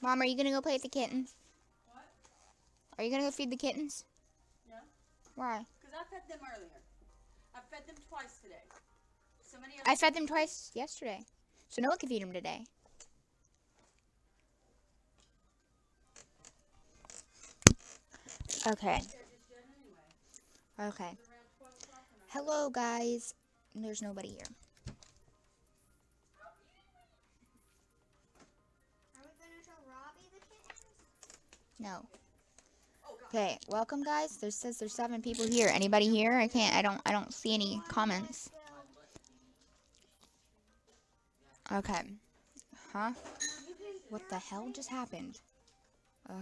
Mom, are you gonna go play with the kittens? What? Are you gonna go feed the kittens? Yeah. Why? Because I fed them earlier. I fed them twice today. I fed them twice yesterday. So no one can feed them today. Okay. Okay. Hello, guys. There's nobody here. Are we gonna show Robbie the kittens? No. Okay, welcome, guys. There says there's 7 people here. Anybody here? I don't see any comments. Okay. Huh? What the hell just happened?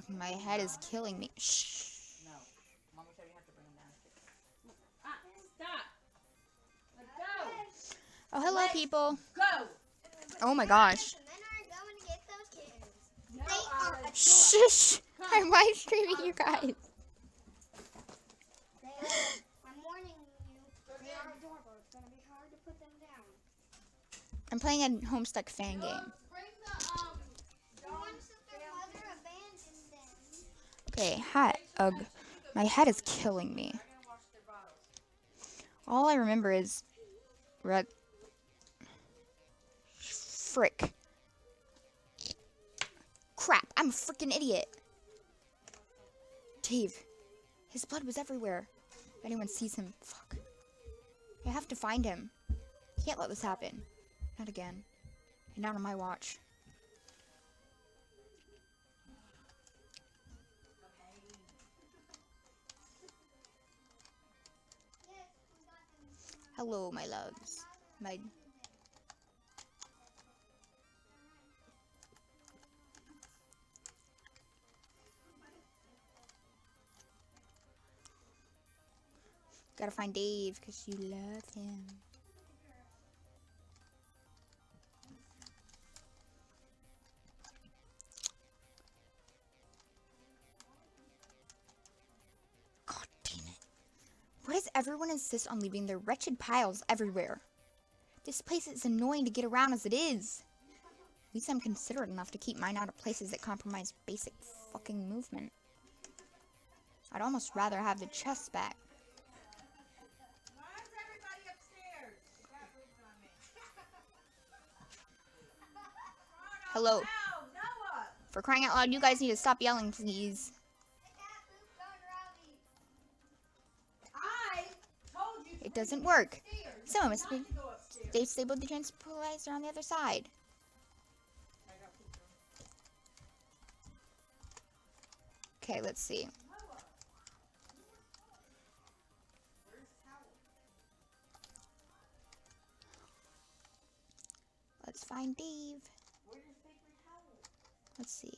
My head is killing me. Shh. No. Mama said you have to bring them down. Stop. Let go. Oh, hello, people. Go. Oh my gosh. And then are going to get those kittens. No, They are a Shh. I'm live streaming, you guys. I'm warning you. They are adorable. It's gonna be hard to put them down. I'm playing a homestuck fan game. Bring the The ones that their mother abandoned them. Okay, hot. Ugh. My head is killing me. All I remember is red. Frick. Crap, I'm a freaking idiot. Dave. His blood was everywhere. If anyone sees him, fuck. I have to find him. Can't let this happen. Not again. And not on my watch. Hello, my loves. My... Gotta find Dave, because you love him. God damn it. Why does everyone insist on leaving their wretched piles everywhere? This place is annoying to get around as it is. At least I'm considerate enough to keep mine out of places that compromise basic fucking movement. I'd almost rather have the chest back. Hello. For crying out loud, you guys need to stop yelling, please. It doesn't work. Someone must be... They disabled the tranquilizer on the other side. Okay, let's see. Let's find Dave. Let's see.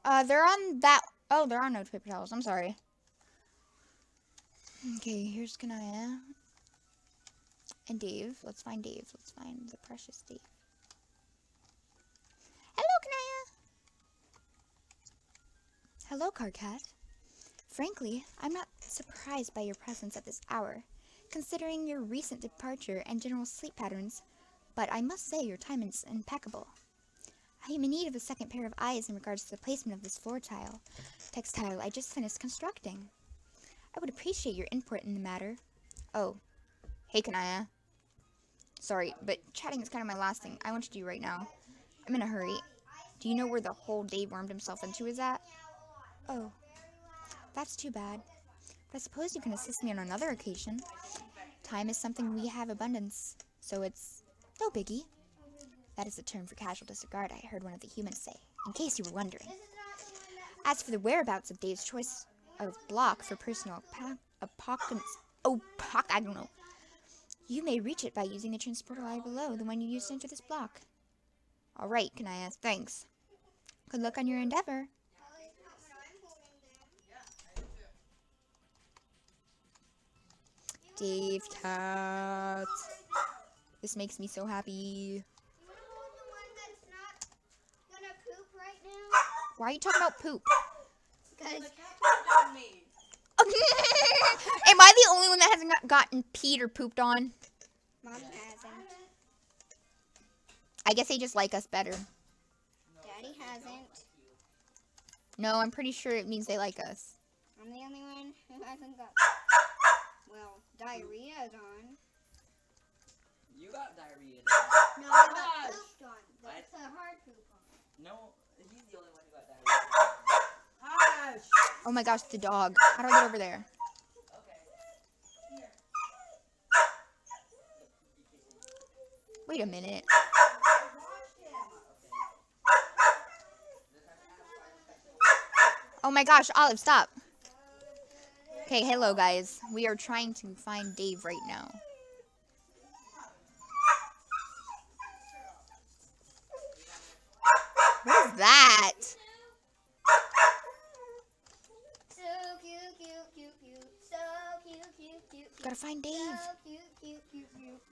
They're on that... Oh, there are no paper towels. I'm sorry. Okay, here's Kanaya. And Dave. Let's find Dave. Let's find the precious Dave. Hello, Kanaya. Hello, Carcat. Frankly, I'm not surprised by your presence at this hour, considering your recent departure and general sleep patterns, but I must say your timing is impeccable. I am in need of a second pair of eyes in regards to the placement of this floor textile I just finished constructing. I would appreciate your input in the matter. Oh, hey Kanaya. Sorry, but chatting is kind of my last thing I want to do right now. I'm in a hurry. Do you know where the hole Dave wormed himself into is at? Oh, that's too bad. But I suppose you can assist me on another occasion. Time is something we have abundance, so it's no biggie. That is a term for casual disregard I heard one of the humans say, in case you were wondering. As for the whereabouts of Dave's choice of block for personal I don't know. You may reach it by using the transporter line below, the one you used to enter this block. Alright, Kanaya, thanks. Good luck on your endeavor. Davekat. This makes me so happy. Why are you talking about poop? Because Am I the only one that hasn't gotten peed or pooped on? Mommy hasn't. I guess they just like us better. Daddy hasn't. No, I'm pretty sure it means they like us. I'm the only one who hasn't got. Well, diarrhea's on. You got diarrhea. No, I got pooped on. That's a hard poop on. No, he's the only one who got diarrhea. Hush! Oh my gosh, the dog. How do I get over there? Okay. Wait a minute. Oh my gosh, Olive, stop. Okay, hello guys. We are trying to find Dave right now. What is that? So cute, cute, cute, cute. So cute, cute, cute, cute. Gotta find Dave. So cute, cute, cute, cute.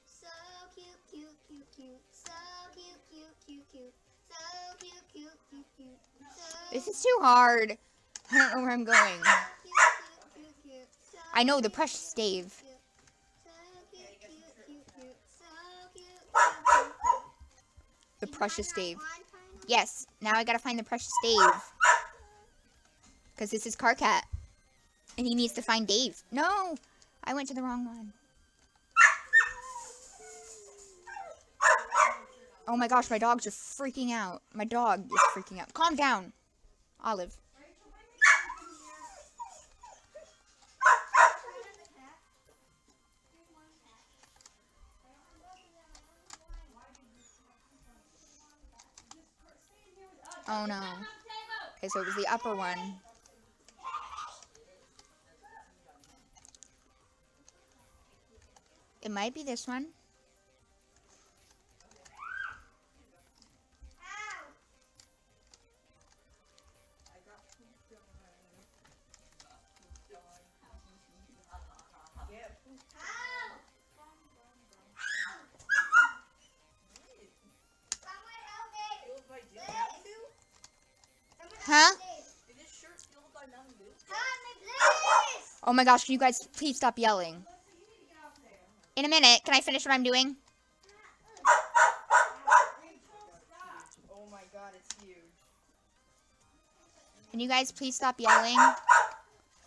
So cute, cute, cute, cute. So cute, cute, cute, cute. So cute, cute, cute, cute. So This is too hard. I don't know where I'm going. cute, cute, cute, cute. So I know the precious Dave. cute. So cute, cute, cute, cute. So cute, cute, cute, cute. The precious Dave. One pineapple. Yes, now I gotta find the precious Dave. Because this is Carcat. And he needs to find Dave. No! I went to the wrong one. Oh my gosh, my dogs are freaking out. My dog is freaking out. Calm down, Olive. Oh no. Okay, so it was the upper one. It might be this one. Huh? Oh my gosh, can you guys please stop yelling? In a minute, can I finish what I'm doing? Oh my god, it's huge. Can you guys please stop yelling?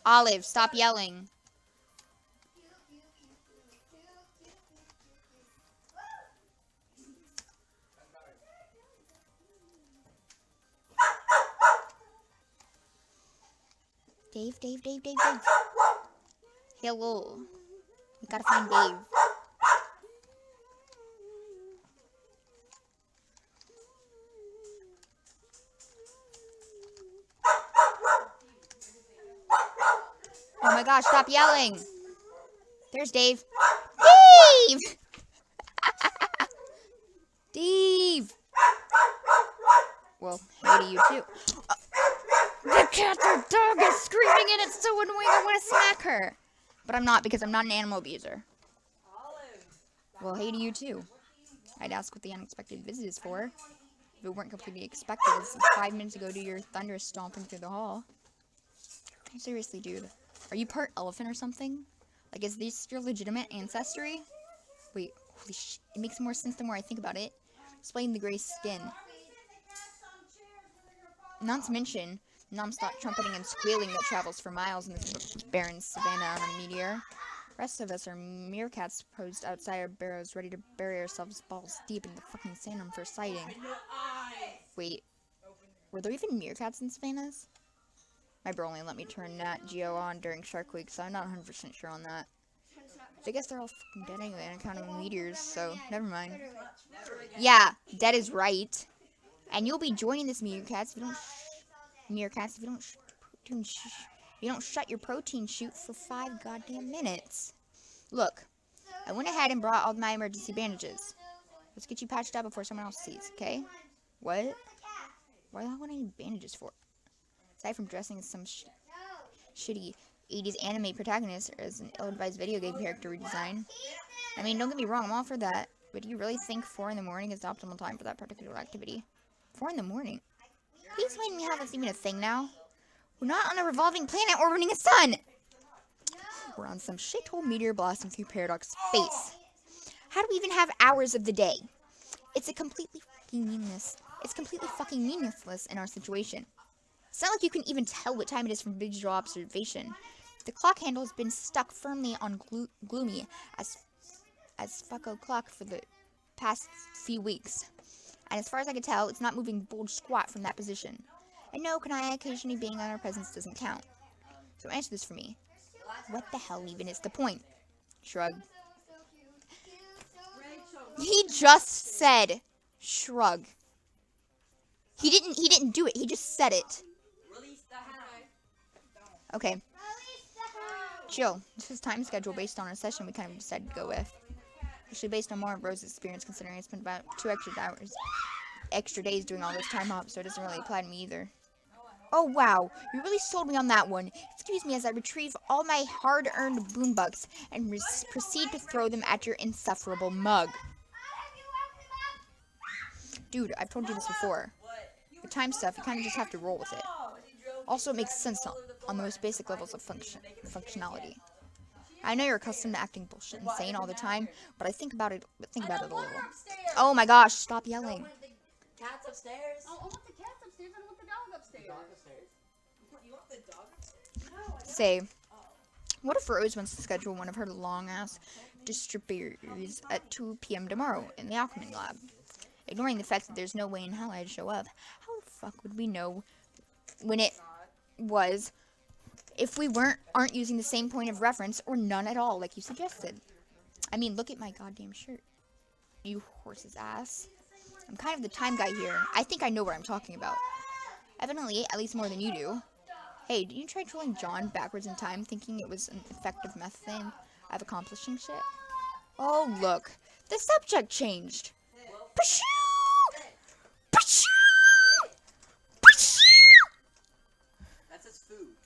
Olive, stop yelling. Dave, Dave, Dave, Dave, Dave. Hello. We gotta find Dave. Oh my gosh, stop yelling. There's Dave. Dave! Dave! Well, hey to you too. The cat, the dog is screaming and it's so annoying. I want to smack her. But I'm not because I'm not an animal abuser. Well, hey to you too. I'd ask what the unexpected visit is for. If it weren't completely expected, it's 5 minutes ago to your thunder stomping through the hall. Seriously, dude. Are you part elephant or something? Like, is this your legitimate ancestry? Wait, holy shit. It makes more sense the more I think about it. Explain the gray skin. Not to mention, non-stop trumpeting and squealing that travels for miles in this barren savanna on a meteor. The rest of us are meerkats posed outside our burrows, ready to bury ourselves balls deep in the fucking sand on first sighting. Wait, were there even meerkats in savannas? My bro only let me turn Nat Geo on during Shark Week, so I'm not 100% sure on that. I guess they're all fucking dead anyway, on account of meteors, so never mind. Yeah, dead is right. And you'll be joining this meerkats if you don't shut your protein chute for 5 goddamn minutes. Look, I went ahead and brought all my emergency bandages. Let's get you patched up before someone else sees, okay? What? Why the hell would I need bandages for? Aside from dressing as some shitty 80s anime protagonist or as an ill-advised video game character redesign. I mean, don't get me wrong, I'm all for that. But do you really think 4 in the morning is the optimal time for that particular activity? 4 in the morning? Are you explaining me how that's even a thing now? We're not on a revolving planet orbiting a sun! We're on some shithole meteor blasting through Paradox space. How do we even have hours of the day? It's completely fucking meaningless in our situation. It's not like you can even tell what time it is from visual observation. The clock handle has been stuck firmly on gloomy as fuck o'clock for the past few weeks. And as far as I can tell, it's not moving bulge squat from that position. And no, Kanaya occasionally being on our presence doesn't count. So answer this for me. What the hell even is the point? Shrug. He just said shrug. He didn't do it. He just said it. Okay. Chill. This is time schedule based on a session we kind of decided to go with. Actually based on more of Rose's experience, considering I spent about 2 extra days doing all those time hops, so it doesn't really apply to me either. Oh wow, you really sold me on that one. Excuse me as I retrieve all my hard-earned boombucks and proceed to throw them at your insufferable mug. Dude, I've told you this before. The time stuff, you kind of just have to roll with it. Also, it makes sense on the most basic levels of functionality. I know you're accustomed to acting bullshit insane all the time, but think about it a little. Oh my gosh, stop yelling. Cat's upstairs. Oh, I want the cats upstairs. I don't want the dog upstairs. The dog upstairs? You want the dog upstairs? No, Say, what if Rose wants to schedule one of her long-ass distributors at 2 p.m. tomorrow in the alchemy lab? Ignoring the fact that there's no way in hell I'd show up, how the fuck would we know when it was if we aren't using the same point of reference or none at all, like you suggested? I mean, look at my goddamn shirt. You horse's ass. I'm kind of the time guy here. I think I know what I'm talking about. Evidently, at least more than you do. Hey, did you try trolling John backwards in time, thinking it was an effective method of accomplishing shit? Oh, look. The subject changed. Pashoo! Pashoo! Pashoo! That's his food.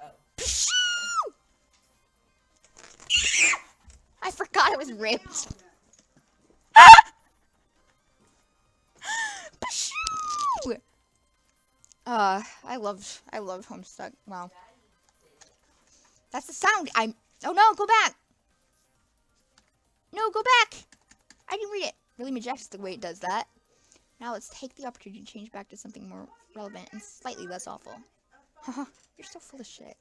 Oh. Pashoo! I forgot it was ripped. Pashoo! I love Homestuck. Wow. That's the sound. Oh no, go back! No, go back! I didn't read it. Really majestic the way it does that. Now let's take the opportunity to change back to something more relevant and slightly less awful. Haha, you're so full of shit.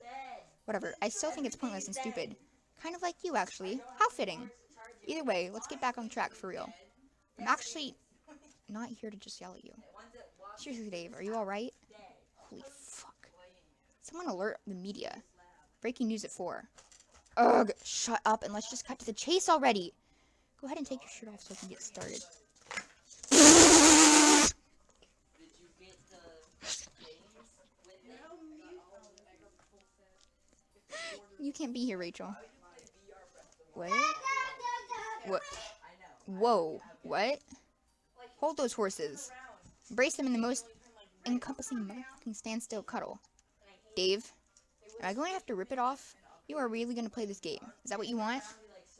Whatever, I still think it's pointless and stupid. Kind of like you, actually. How fitting. Either way, let's get back on track for real. I'm actually not here to just yell at you. Seriously, Dave, are you alright? Holy fuck. Someone alert the media. Breaking news at 4. Ugh, shut up and let's just cut to the chase already. Go ahead and take your shirt off so we can get started. Did you get the games with You can't be here, Rachel. What? What? Whoa. What? Hold those horses. Brace them in the most encompassing motherfucking standstill cuddle. Dave, am I going to have to rip it off? You are really going to play this game. Is that what you want?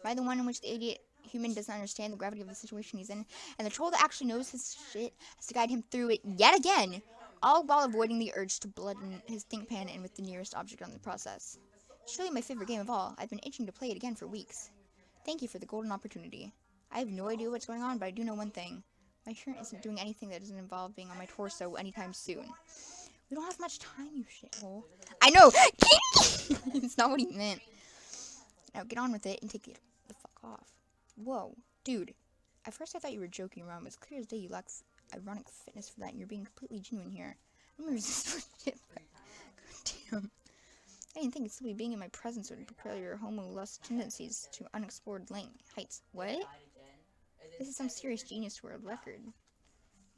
Am I the one in which the idiot human doesn't understand the gravity of the situation he's in, and the troll that actually knows his shit has to guide him through it yet again, all while avoiding the urge to bloodden his think pan in with the nearest object on the process? It's really my favorite game of all. I've been itching to play it again for weeks. Thank you for the golden opportunity. I have no idea what's going on, but I do know one thing. My shirt isn't doing anything that doesn't involve being on my torso anytime soon. We don't have much time, you shithole. I know! It's not what he meant. Now get on with it and take it the fuck off. Whoa. Dude. At first I thought you were joking around, but it's clear as day you lack ironic fitness for that, and you're being completely genuine here. I'm gonna resist for shit, but god damn. I didn't think simply being in my presence would propel your homo-lust tendencies to unexplored heights. What? This is some serious genius world record. You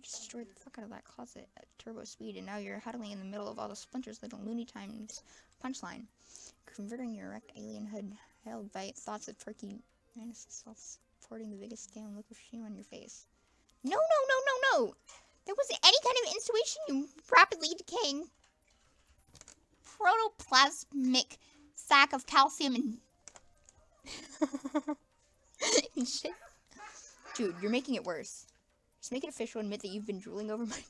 just destroyed the fuck out of that closet at turbo speed, and now you're huddling in the middle of all the splinters like a Looney Times punchline. Converting your erect alienhood held by thoughts of perky self-supporting the biggest scale and look of shame on your face. No! There wasn't any kind of intuition, you rapidly decaying protoplasmic sack of calcium and shit. Dude, you're making it worse. Just make it official and admit that you've been drooling over my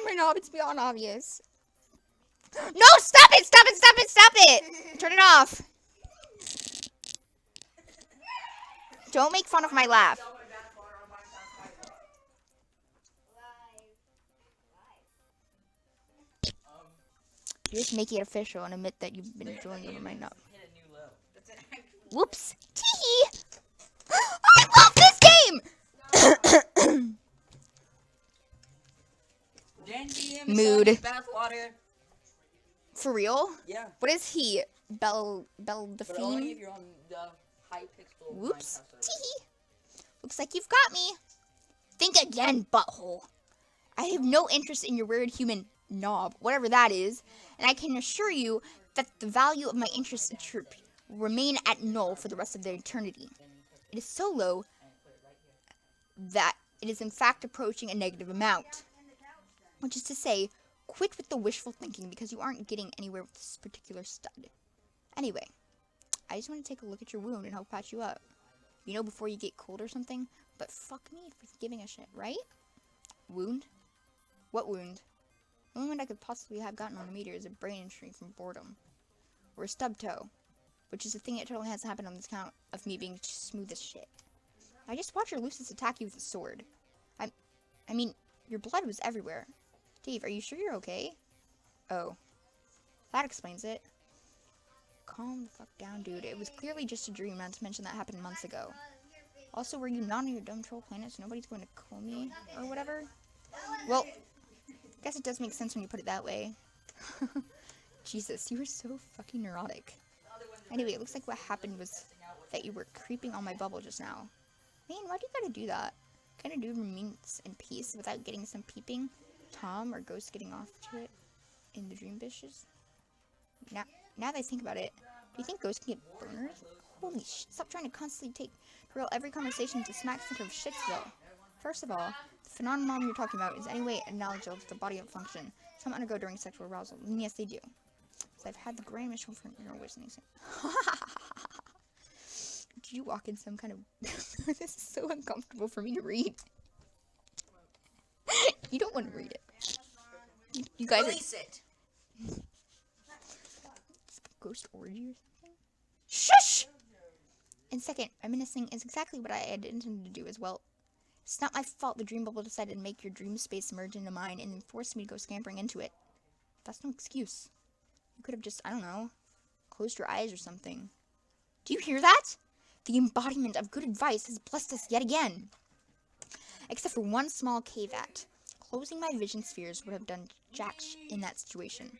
my knob. It's beyond obvious. No, stop it! Turn it off. Don't make fun of my laugh. You just make it official and admit that you've been drooling over my nut. Whoops. Tee. I love this game. Mood. Bathwater. For real? Yeah. What is he? But only Delphine? if you're on the high pixel. Whoops. Minecraft server. Tee. Looks like you've got me. Think again, butthole. I have no interest in your weird human knob, whatever that is, and I can assure you that the value of my interest will remain at null for the rest of their eternity. It is so low that it is in fact approaching a negative amount. Which is to say, quit with the wishful thinking because you aren't getting anywhere with this particular stud. Anyway, I just want to take a look at your wound and help patch you up. You know, before you get cold or something, but fuck me for giving a shit, right? Wound? What wound? The only wound I could possibly have gotten on a meteor is a brain injury from boredom. Or a stub toe. Which is a thing that totally has to happen on this account of me being smooth as shit. I just watched your Lucis attack you with a sword. I mean, your blood was everywhere. Dave, are you sure you're okay? Oh. That explains it. Calm the fuck down, dude. It was clearly just a dream, not to mention that happened months ago. Also, were you not on your dumb troll planet, so nobody's going to kill me? Or whatever? Well, I guess it does make sense when you put it that way. Jesus, you were so fucking neurotic. Anyway, it looks like what happened was that you were creeping on my bubble just now. Man, why do you gotta do that? Can a dude remains in peace without getting some peeping Tom or Ghost getting off to it in the dream bushes? Now that I think about it, do you think Ghost can get boners? Holy shit, stop trying to constantly derail every conversation to smack center of Shitsville. First of all, the phenomenon you're talking about is anyway analogical to the body of function some undergo during sexual arousal. And yes, they do. So I've had the grand mission for your listening. Did you walk in some kind of... This is so uncomfortable for me to read. You don't want to read it. You guys Release it. Ghost orgy or something? Shush! And second, reminiscing is exactly what I had intended to do as well. It's not my fault the dream bubble decided to make your dream space merge into mine and then forced me to go scampering into it. That's no excuse. You could have just, I don't know, closed your eyes or something. Do you hear that? The embodiment of good advice has blessed us yet again. Except for one small caveat. Closing my vision spheres would have done jack in that situation.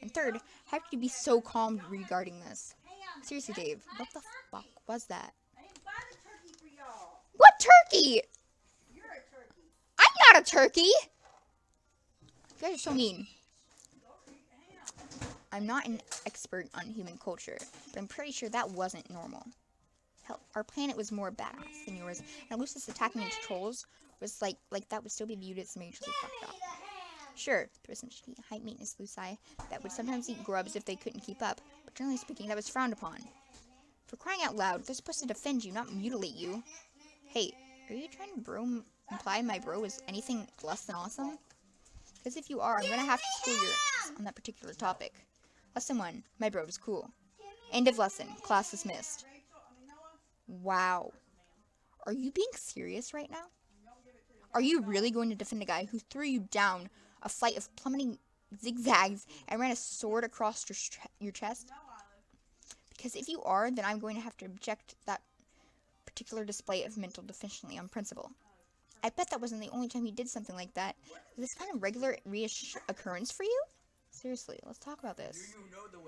And third, how could you be so calm regarding this? Seriously, Dave, what the fuck was that? I didn't buy the turkey for y'all. What turkey? You're a turkey. I'm not a turkey! You guys are so mean. I'm not an expert on human culture, but I'm pretty sure that wasn't normal. Hell, our planet was more badass than yours, and Lucis attacking its trolls was like that would still be viewed as majorly fucked up. Sure, there was some shitty high-maintenance Luci that would sometimes eat grubs if they couldn't keep up, but generally speaking, that was frowned upon. For crying out loud, they're supposed to defend you, not mutilate you. Hey, are you trying to imply my bro is anything less than awesome? Because if you are, I'm gonna have to school your ass on that particular topic. Lesson 1, my bro is cool. End of lesson, class dismissed. Wow. Are you being serious right now? Are you really going to defend a guy who threw you down a flight of plummeting zigzags and ran a sword across your chest? Because if you are, then I'm going to have to object that particular display of mental deficiency on principle. I bet that wasn't the only time he did something like that. Is this kind of regular occurrence for you? Seriously, let's talk about this.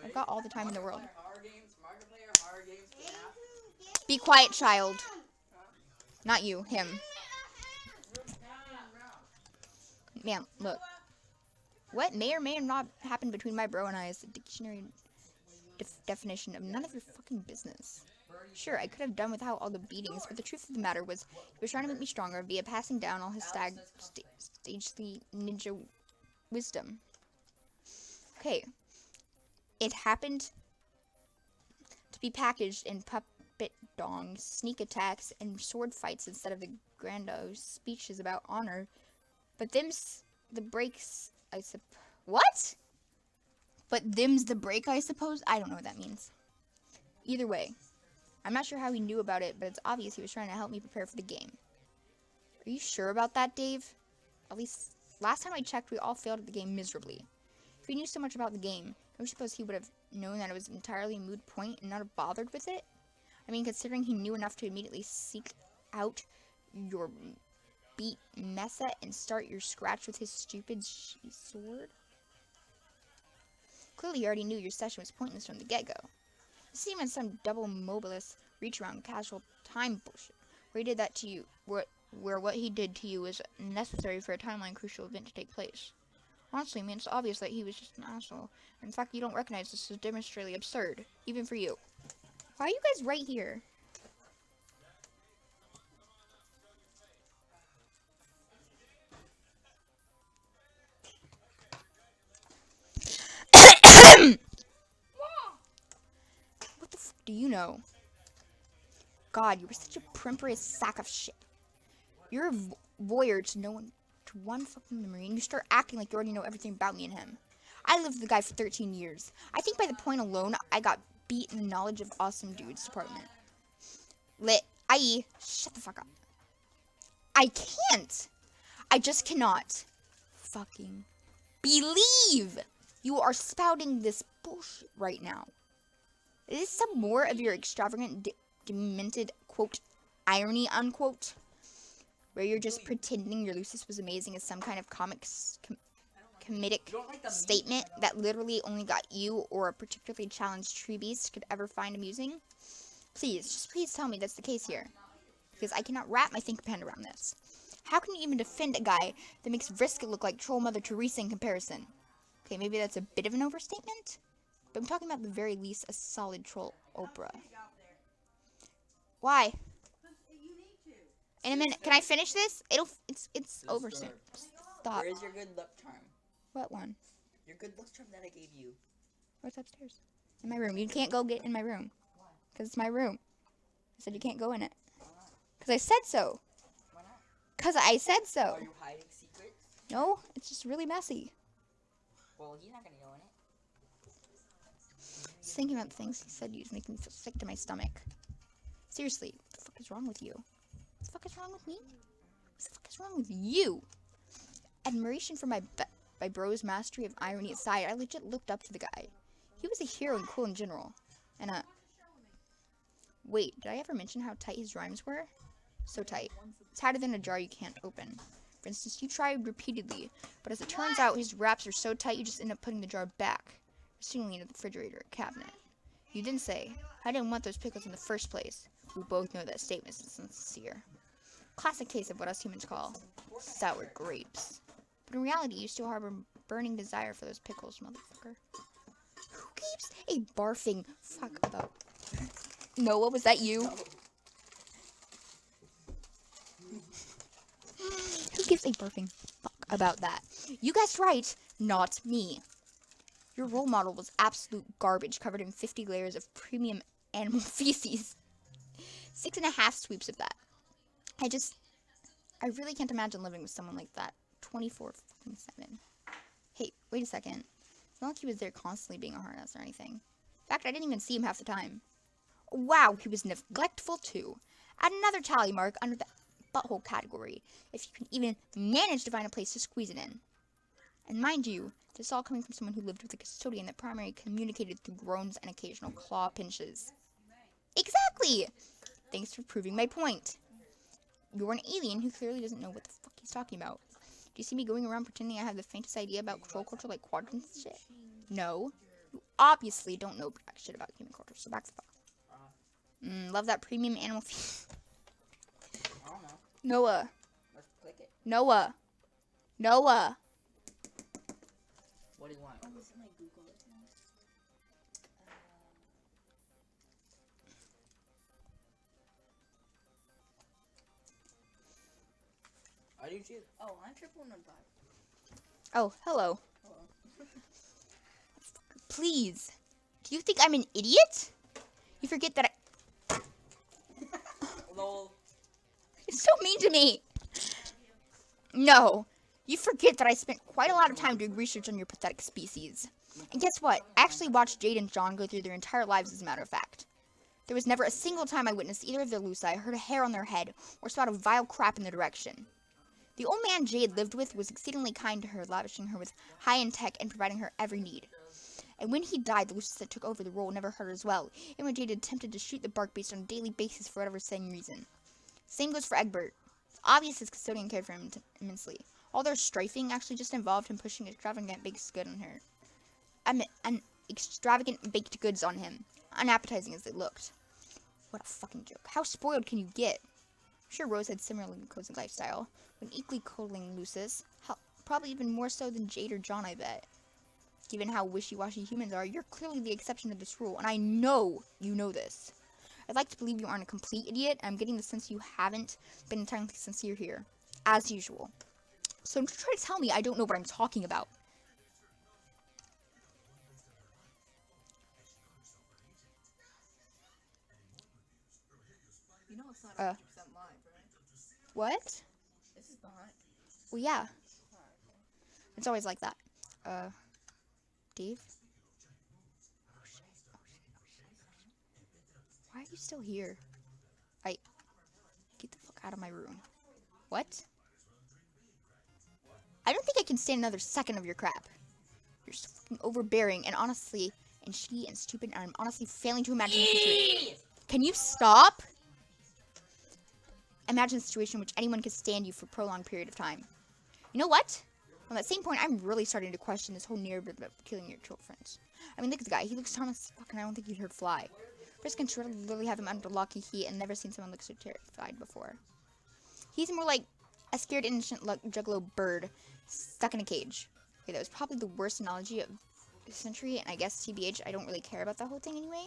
I've got all the time in the world. Be quiet, child. Not you, him. Man, look. What may or may not happen between my bro and I is the dictionary definition of none of your fucking business. Sure, I could have done without all the beatings, but the truth of the matter was he was trying to make me stronger via passing down all his stagely ninja wisdom. Okay. It happened to be packaged in puppet dongs, sneak attacks, and sword fights instead of the grandiose speeches about honor. But them's the breaks, I suppose. What? But them's the break, I suppose? I don't know what that means. Either way, I'm not sure how he knew about it, but it's obvious he was trying to help me prepare for the game. Are you sure about that, Dave? At least, last time I checked, we all failed at the game miserably. If he knew so much about the game, don't you suppose he would have known that it was entirely a moot point and not have bothered with it? I mean, considering he knew enough to immediately seek out your beat Mesa and start your scratch with his stupid sword? Clearly, he already knew your session was pointless from the get-go. This isn't even some double mobilist reach-around casual time bullshit, where he did that to you, where what he did to you was necessary for a timeline crucial event to take place. Honestly, I mean, it's obvious that he was just an asshole. In fact, you don't recognize this as demonstrably absurd, even for you. Why are you guys right here? What the f do you know? God, you were such a primperous sack of shit. You're a voyeur to no one, to one fucking memory, and you start acting like you already know everything about me and him. I lived with the guy for 13 years. I think by the point alone, I got beat in the knowledge of awesome dudes department. Lit, i.e., shut the fuck up. I can't. I just cannot fucking believe you are spouting this bullshit right now. Is this some more of your extravagant, demented, quote, irony, unquote? Where you're just pretending your Lucis was amazing as some kind of comedic statement that literally only got you or a particularly challenged tree beast could ever find amusing? Please, just please tell me that's the case here. Because I cannot wrap my thinking pen around this. How can you even defend a guy that makes Vriska look like Troll Mother Teresa in comparison? Okay, maybe that's a bit of an overstatement, but I'm talking about the very least a solid troll Oprah. Why? In a minute, can I finish this? It's over soon. Stop. Where's your good luck charm? What one? Your good luck charm that I gave you. What's upstairs? In my room. You can't go get in my room. Because it's my room. I said you can't go in it. Because I said so. Why not? Because I said so. Are you hiding secrets? No, it's just really messy. Well, he's not gonna go in it. Just thinking about the things he said was making me feel sick to my stomach. Seriously, what the fuck is wrong with you? What the fuck is wrong with me? What the fuck is wrong with you? Admiration for my bro's mastery of irony aside, I legit looked up to the guy. He was a hero and cool in general. And wait, did I ever mention how tight his rhymes were? So tight. Tighter than a jar you can't open. For instance, you tried repeatedly, but as it turns out, his raps are so tight you just end up putting the jar back, seemingly into the refrigerator cabinet. You didn't say, I didn't want those pickles in the first place. We both know that statement is sincere. Classic case of what us humans call sour grapes. But in reality, you still harbor burning desire for those pickles, motherfucker. Who keeps a barfing fuck about... Noah, was that you? Who gives a barfing fuck about that? You guessed right, not me. Your role model was absolute garbage covered in 50 layers of premium animal feces. 6.5 sweeps of that. I really can't imagine living with someone like that. 24/7. Hey, wait a second. It's not like he was there constantly being a hard-ass or anything. In fact, I didn't even see him half the time. Wow, he was neglectful too. Add another tally mark under the butthole category, if you can even manage to find a place to squeeze it in. And mind you, this all coming from someone who lived with a custodian that primarily communicated through groans and occasional claw pinches. Exactly! Thanks for proving my point. You're an alien who clearly doesn't know what the fuck he's talking about. Do you see me going around pretending I have the faintest idea about troll culture like quadrants and shit? No. You obviously don't know jack shit about human culture, so back the fuck off. Love that premium animal feed. I don't know. Noah. Let's click it. Noah. Noah. What do you want? Oh, this is my Google account. I do too. Oh, I'm 1115. Oh, hello. Hello. Please. Do you think I'm an idiot? You forget that Lol. You're so mean to me. No. You forget that I spent quite a lot of time doing research on your pathetic species. And guess what? I actually watched Jade and John go through their entire lives, as a matter of fact. There was never a single time I witnessed either of their loci, heard a hair on their head, or spouted vile crap in their direction. The old man Jade lived with was exceedingly kind to her, lavishing her with high-end tech and providing her every need. And when he died, the Lucius that took over the role never heard as well, and when Jade attempted to shoot the bark beast on a daily basis for whatever same reason. Same goes for Egbert. It's obvious his custodian cared for him immensely. All their strifing actually just involved him pushing extravagant baked goods on her. Extravagant baked goods on him, unappetizing as they looked. What a fucking joke. How spoiled can you get? I'm sure Rose had similarly cozy lifestyle, when equally coddling Lucius, probably even more so than Jade or John, I bet. Given how wishy-washy humans are, you're clearly the exception to this rule, and I know you know this. I'd like to believe you aren't a complete idiot, and I'm getting the sense you haven't been entirely sincere here, as usual. So don't try to tell me I don't know what I'm talking about. You know it's not 100% live, right? What? This is behind. Well, yeah. It's always like that. Dave? Oh, shit. Why are you still here? Get the fuck out of my room. What? I don't think I can stand another second of your crap. You're so fucking overbearing and honestly, and shitty and stupid, and I'm honestly failing to imagine the future. Can you stop? Imagine a situation in which anyone could stand you for a prolonged period of time. You know what? On that same point, I'm really starting to question this whole narrative about killing your girlfriends. I mean, look at the guy. He looks harmless as fuck, and I don't think he'd hurt fly. First can literally have him under lock and key, and never seen someone look so terrified before. He's more like a scared, innocent juggalo bird stuck in a cage. Okay, that was probably the worst analogy of the century, and I guess TBH, I don't really care about that whole thing anyway.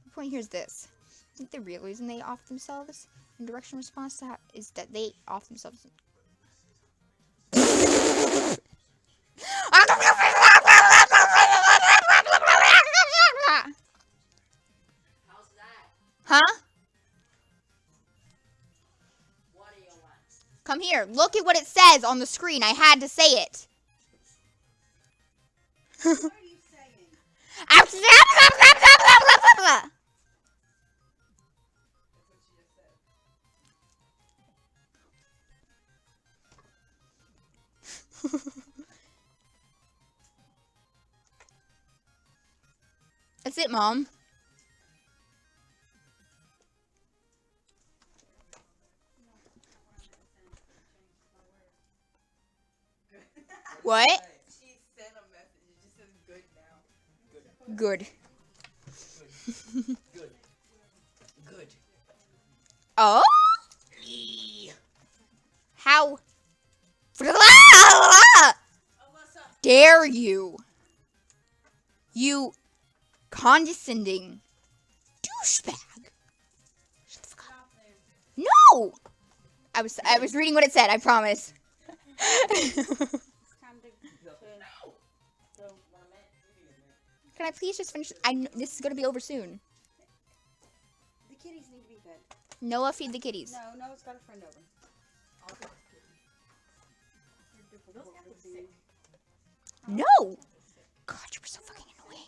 The point here is this. I think the real reason they off themselves in direction response to that is that they off themselves. How's that? Huh? What do you want? Come here. Look at what it says on the screen. I had to say it. What are you saying? That's what she just said. That's it, Mom. What? She sent a message. It just says good now. Good. Good. Good. Oh? How Alyssa! dare you? You condescending douchebag. Shut the fuck up. No! I was reading what it said, I promise. It's time to go. Can I please just finish? This is gonna be over soon. The kitties need to be fed. Noah, feed the kitties. No, it's got a friend over. No! God, you were so fucking annoying.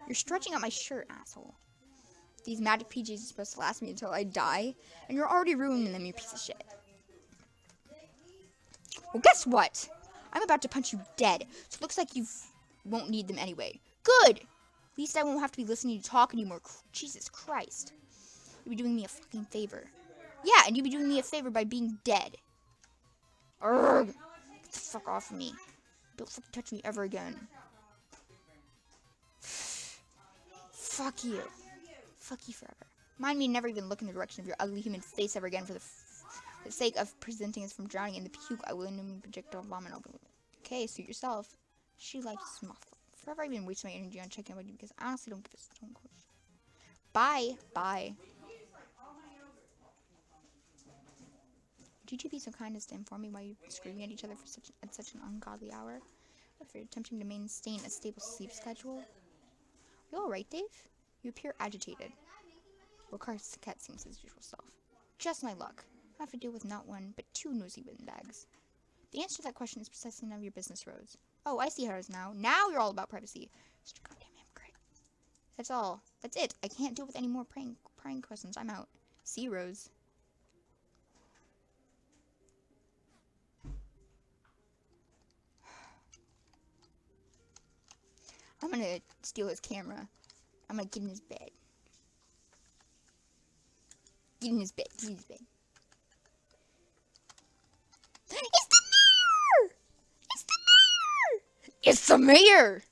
You're stretching out my shirt, asshole. These magic PJs are supposed to last me until I die, and you're already ruining them, you piece of shit. Well, guess what? I'm about to punch you dead, so it looks like you won't need them anyway. Good! At least I won't have to be listening to you talk anymore. Jesus Christ. You'd be doing me a fucking favor. Yeah, and you'd be doing me a favor by being dead. Urgh! Get the fuck off of me. Don't fucking touch me ever again. Fuck you. Fuck you forever. Mind me never even look in the direction of your ugly human face ever again for the sake of preventing us from drowning in the puke I will projectile vomit over. Okay, suit yourself. She likes small. Forever even waste my energy on checking about you because I honestly don't give a stone cold. Bye. Bye. Would you be so kind as to inform me why you're screaming at each other at such an ungodly hour? If you're attempting to maintain a stable sleep schedule? Are you alright, Dave? You appear agitated. Well, Car's cat seems his usual self. Just my luck. I have to deal with not one, but two nosy windbags. The answer to that question is precisely none of your business, Rose. Oh, I see how it is now. Now you're all about privacy. Such a goddamn hypocrite. That's all. That's it. I can't deal with any more prying questions. I'm out. See you, Rose. I'm gonna steal his camera. I'm gonna get in his bed. Get in his bed. Get in his bed. It's the mayor! It's the mayor! It's the mayor!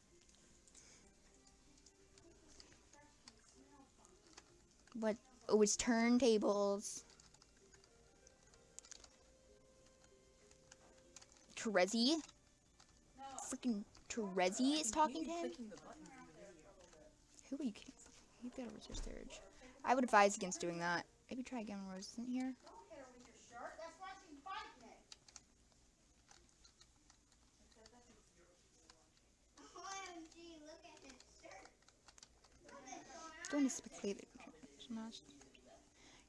What? Oh, it's turntables. Terezi? Freaking Terezi is talking to him? Who are you kidding? You better resist the urge. I would advise against doing that. Maybe try again when Rose isn't here. OMG, look at his shirt. What is going on? Going to speculate that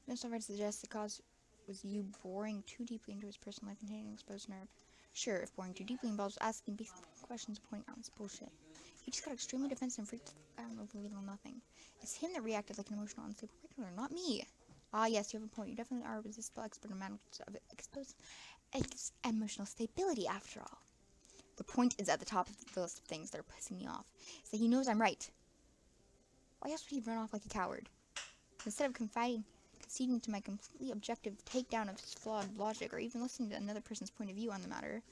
no so far to suggest the cause was you boring too deeply into his personal life and hitting an exposed nerve. Sure, if boring too deeply involves asking basic questions and pointing out his bullshit. He just got extremely defensive and freaked out over little or nothing. It's him that reacted like an emotional, unstable regular, not me. Ah, yes, you have a point. You definitely are a resistible expert in matters of exposed emotional stability, after all. The point is at the top of the list of things that are pissing me off. Is that he knows I'm right. Why else would he run off like a coward? Instead of conceding to my completely objective takedown of his flawed logic, or even listening to another person's point of view on the matter,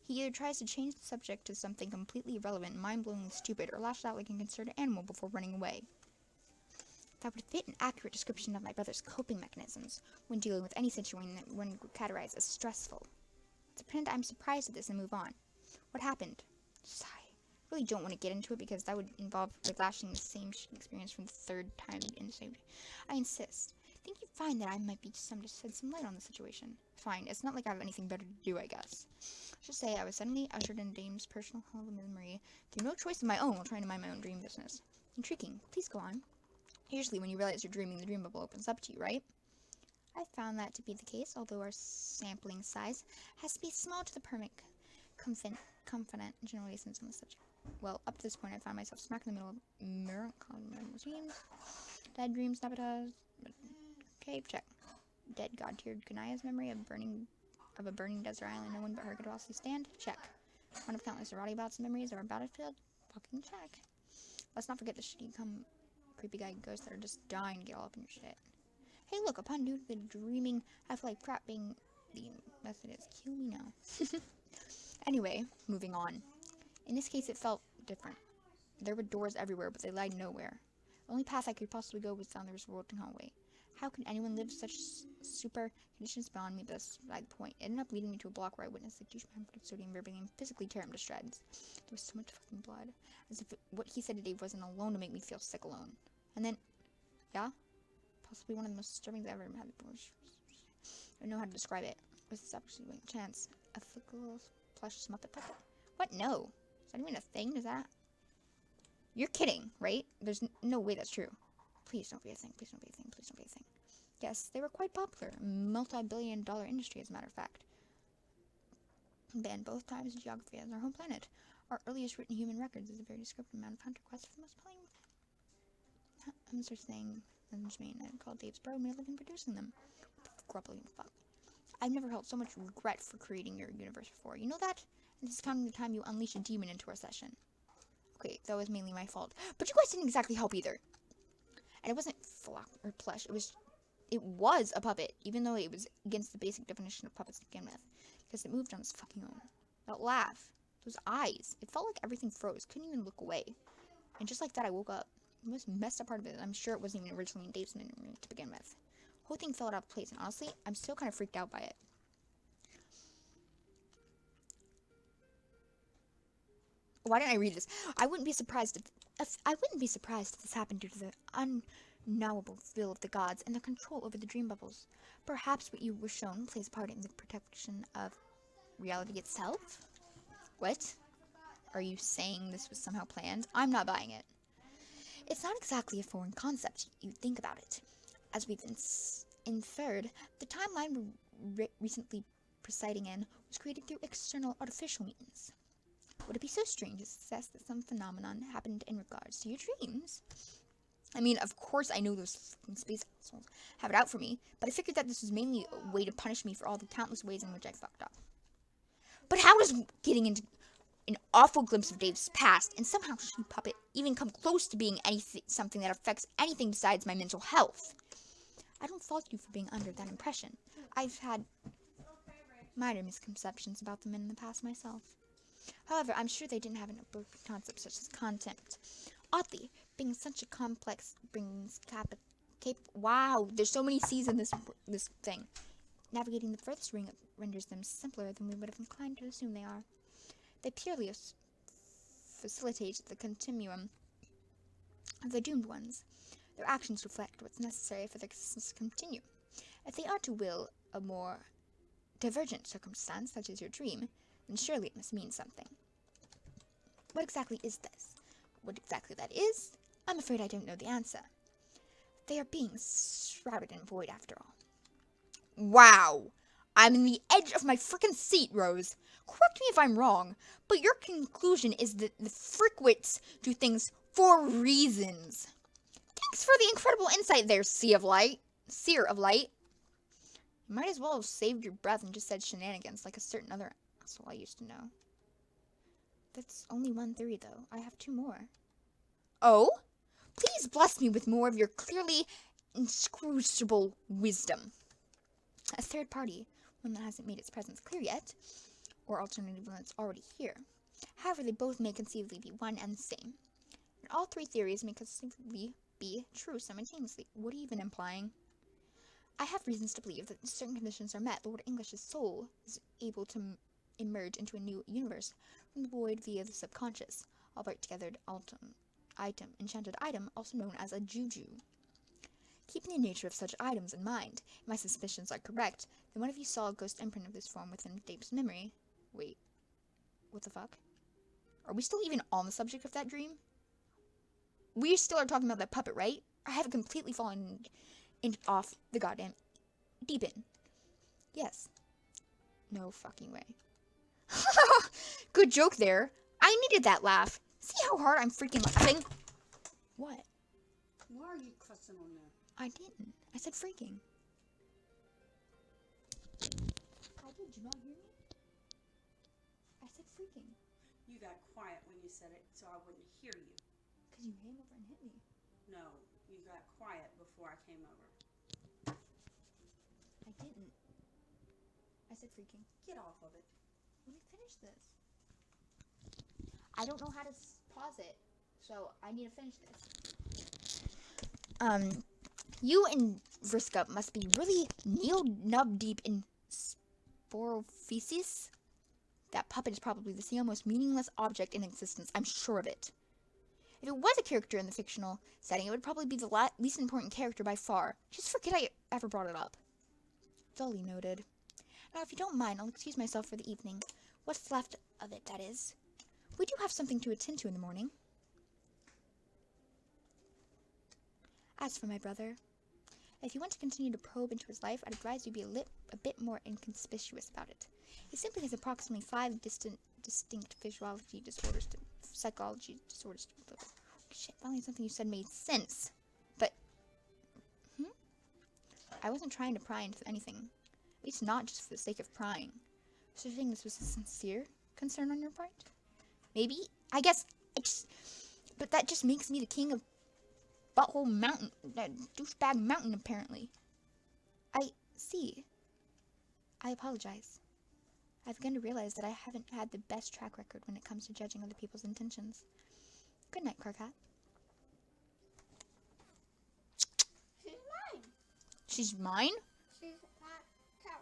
he either tries to change the subject to something completely irrelevant, mind-blowingly stupid, or lashes out like a concerned animal before running away. That would fit an accurate description of my brother's coping mechanisms when dealing with any situation that one would categorize as stressful. To pretend I'm surprised at this and move on. What happened? Sigh. I really don't want to get into it because that would involve relashing the same experience from the third time in the same day. I insist. Think you find that I might be some to shed some light on the situation? Fine, it's not like I have anything better to do, I guess. Just say I was suddenly ushered in Dame's personal hall of memory through no choice of my own while trying to mind my own dream business. Intriguing. Please go on. Usually when you realize you're dreaming, the dream bubble opens up to you, right? I found that to be the case, although our sampling size has to be small to the permit confident generalizations on the subject. Well, up to this point, I found myself smack in the middle of machines, dead dreams, sabotage. Okay, check. Dead god-tiered Kanaya's memory of a burning desert island no one but her could possibly stand? Check. One of countless erotic bouts and memories of our battlefield? Fucking check. Let's not forget the shitty creepy guy ghosts that are just dying to get all up in your shit. Hey look, upon due to the dreaming, I feel like crap being the method is. Kill me now. Anyway, moving on. In this case, it felt different. There were doors everywhere, but they led nowhere. The only path I could possibly go was down this revolting hallway. How could anyone live such super conditions beyond me? But that's beside the point. It ended up leading me to a block where I witnessed the douchebag of sodium verbally and physically tear him to shreds. There was so much fucking blood. As if what he said today wasn't alone to make me feel sick alone. And then, yeah? Possibly one of the most disturbing things I've ever had. I don't know how to describe it. Was this absolutely chance? A fickle plush Muppet puppet? What? No. Is that even a thing? Is that? You're kidding, right? There's no way that's true. Please don't be a thing. Please don't be a thing. Please don't be a thing. Yes, they were quite popular. A multi-billion-dollar industry, as a matter of fact. Banned both times in geography as our home planet. Our earliest written human records is a very descriptive amount of hunter quests for the most playing. I'm sort of saying, that's me, and I called Dave's bro, made a living producing them. Grumbling fuck. I've never felt so much regret for creating your universe before. You know that? And this is counting the time you unleashed a demon into our session. Okay, that was mainly my fault. But you guys didn't exactly help either. And it wasn't flop or plush. It was a puppet, even though it was against the basic definition of puppets to begin with. Because it moved on its fucking own. That laugh. Those eyes. It felt like everything froze. Couldn't even look away. And just like that, I woke up. The most messed up part of it, I'm sure it wasn't even originally in Dave's memory to begin with. The whole thing fell out of place, and honestly, I'm still kind of freaked out by it. Why didn't I read this? I wouldn't be surprised if this happened due to the unknowable will of the gods and their control over the dream bubbles. Perhaps what you were shown plays a part in the protection of reality itself? What? Are you saying this was somehow planned? I'm not buying it. It's not exactly a foreign concept, you think about it. As we've inferred, the timeline we're recently presiding in was created through external artificial means. Would it be so strange to suggest that some phenomenon happened in regards to your dreams? I mean, of course I know those fucking space assholes have it out for me, but I figured that this was mainly a way to punish me for all the countless ways in which I fucked up. But how does getting into an awful glimpse of Dave's past and somehow she puppet even come close to being something that affects anything besides my mental health? I don't fault you for being under that impression. I've had minor misconceptions about the men in the past myself. However, I'm sure they didn't have an absurd concept such as contempt. Oddly, being such a complex brings wow, there's so many C's in this thing. Navigating the furthest ring renders them simpler than we would have inclined to assume they are. They purely facilitate the continuum of the doomed ones. Their actions reflect what's necessary for their existence to continue. If they are to will a more divergent circumstance, such as your dream, then surely it must mean something. What exactly is this? What exactly that is, I'm afraid I don't know the answer. They are beings shrouded in void after all. Wow! I'm in the edge of my frickin' seat, Rose. Correct me if I'm wrong, but your conclusion is that the frickwits do things for reasons. Thanks for the incredible insight there, Seer of Light. You might as well have saved your breath and just said shenanigans like a certain other asshole I used to know. That's only one theory, though. I have two more. Oh? Please bless me with more of your clearly inscrutable wisdom. A third party, one that hasn't made its presence clear yet, or alternatively one that's already here. However, they both may conceivably be one and the same. And all three theories may conceivably be true simultaneously. What are you even implying? I have reasons to believe that if certain conditions are met, Lord English's soul is able to emerge into a new universe from the void via the subconscious, albeit together enchanted item, also known as a juju. Keeping the nature of such items in mind, if my suspicions are correct, then one of you saw a ghost imprint of this form within Dave's memory. Wait, what the fuck? Are we still even on the subject of that dream? We still are talking about that puppet, right? I haven't completely fallen off the goddamn deep end. Yes. No fucking way. Good joke there. I needed that laugh. See how hard I'm freaking laughing? What? Why are you cussing on there? I didn't. I said freaking. I did. Did you not hear me? I said freaking. You got quiet when you said it, so I wouldn't hear you. Because you came over and hit me. No, you got quiet before I came over. I didn't. I said freaking. Get off of it. Let me finish this. I don't know how to pause it, so I need to finish this. You and Vriska must be really nub deep in sporophysis. That puppet is probably the single most meaningless object in existence. I'm sure of it. If it was a character in the fictional setting, it would probably be the least important character by far. Just forget I ever brought it up. Dully noted. Now, if you don't mind, I'll excuse myself for the evening. What's left of it, that is. We do have something to attend to in the morning. As for my brother, if you want to continue to probe into his life, I'd advise you be a bit more inconspicuous about it. He simply has approximately 5 distinct psychology disorders to live with. Shit, finally something you said made sense. But, I wasn't trying to pry into anything. At least not just for the sake of prying. So you think this was a sincere concern on your part? Maybe? I guess, but that just makes me the king of Butthole Mountain, that douchebag mountain, apparently. I see. I apologize. I've begun to realize that I haven't had the best track record when it comes to judging other people's intentions. Good night, Carcat. She's mine. She's mine? She's not cow.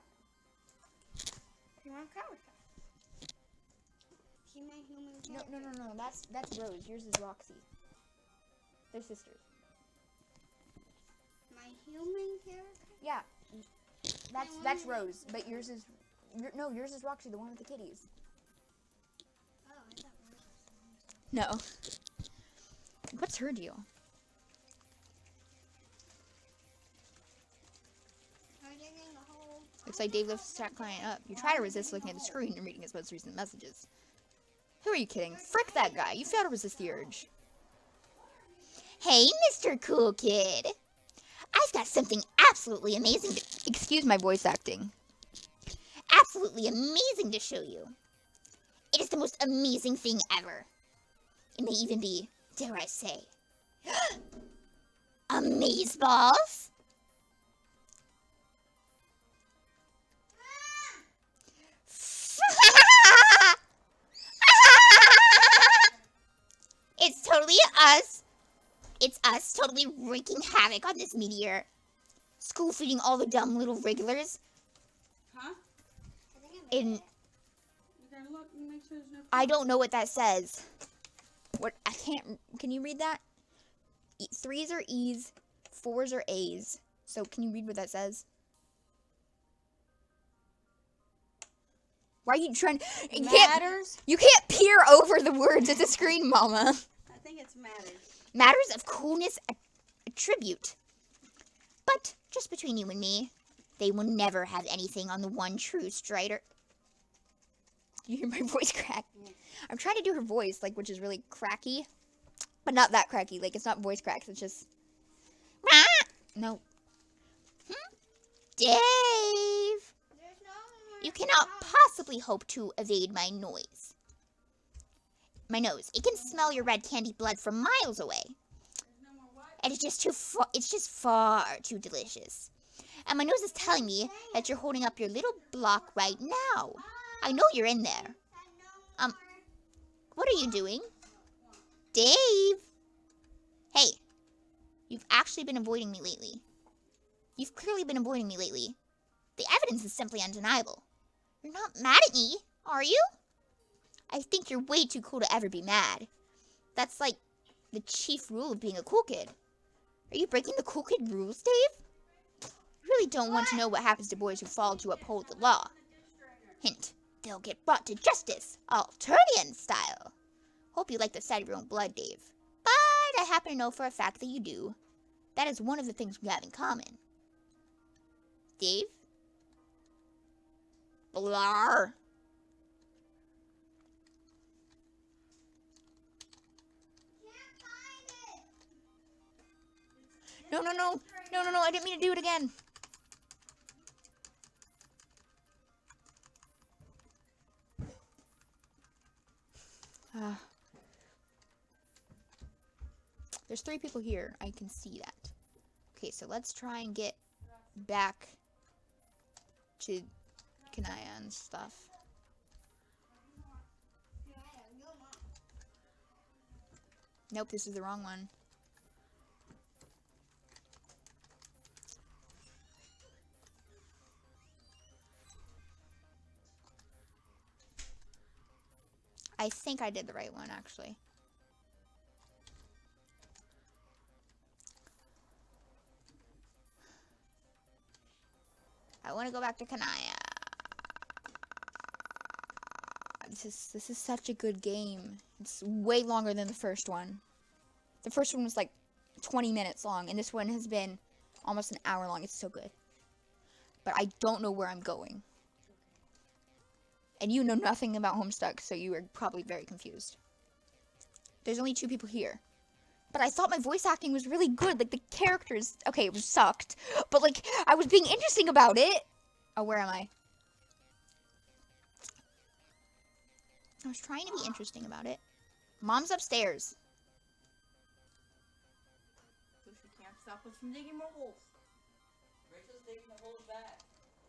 She's not cow. She's my human character. No. That's Rose. Yours is Roxy. They're sisters. My human character? Yeah. That's Rose, but yours is Roxy, the one with the kitties. Oh, I thought Rose was No. What's her deal? Looks like Dave lifts the chat client up. You try to resist looking at the screen and reading his most recent messages. Who are you kidding? Frick that guy. You fail to resist the urge. Hey, Mr. Cool Kid. I've got something absolutely amazing to... Excuse my voice acting. Absolutely amazing to show you. It is the most amazing thing ever. It may even be, dare I say, amazeballs. It's totally us. It's us totally wreaking havoc on this meteor. School feeding all the dumb little wrigglers. Huh? In You gotta look and make sure there's no. I don't know what that says. What I can't. Can you read that? Threes are E's, fours are A's. So can you read what that says? Why are you trying? Matters. You can't peer over the words at the screen, Mama. I think it's matters. Matters of coolness attribute. But just between you and me, they will never have anything on the one true Strider. You hear my voice crack? Yeah. I'm trying to do her voice, like, which is really cracky. But not that cracky. Like, it's not voice cracks. It's just... No. Dave! You cannot possibly hope to evade my noise. My nose. It can smell your red candy blood from miles away. And it's just far too delicious. And my nose is telling me that you're holding up your little block right now. I know you're in there. What are you doing? Dave! Hey, you've actually been avoiding me lately. You've clearly been avoiding me lately. The evidence is simply undeniable. You're not mad at me, are you? I think you're way too cool to ever be mad. That's like the chief rule of being a cool kid. Are you breaking the cool kid rules, Dave? You really don't want to know what happens to boys who fail to uphold the law. Hint, they'll get brought to justice, Alternian style. Hope you like the sight of your own blood, Dave. But I happen to know for a fact that you do. That is one of the things we have in common. Dave? Blar. No, I didn't mean to do it again. There's 3 people here. I can see that. Okay, so let's try and get back to Kanaya and stuff. Nope, this is the wrong one. I think I did the right one, actually. I want to go back to Kanaya. This is such a good game. It's way longer than the first one. The first one was like 20 minutes long, and this one has been almost an hour long. It's so good. But I don't know where I'm going. And you know nothing about Homestuck, so you are probably very confused. There's only 2 people here. But I thought my voice acting was really good. Like, the characters... Okay, it was sucked. But, like, I was being interesting about it. Oh, where am I? I was trying to be interesting about it. Mom's upstairs. So she can't stop us from digging more holes. Rachel's digging the holes back.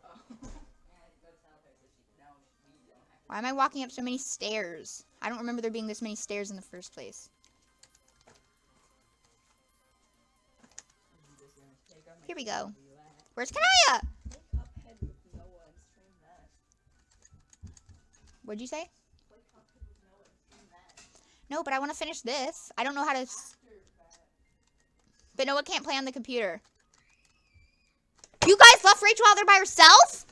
Oh. And I go tell her so she knows we don't have to. Why am I walking up so many stairs? I don't remember there being this many stairs in the first place. Here we go. Where's Kanaya? Cuphead with Noah and stream that. What'd you say? Play Cuphead with Noah and stream that. No, but I want to finish this. I don't know how to... But Noah can't play on the computer. You guys left Rachel out there by herself?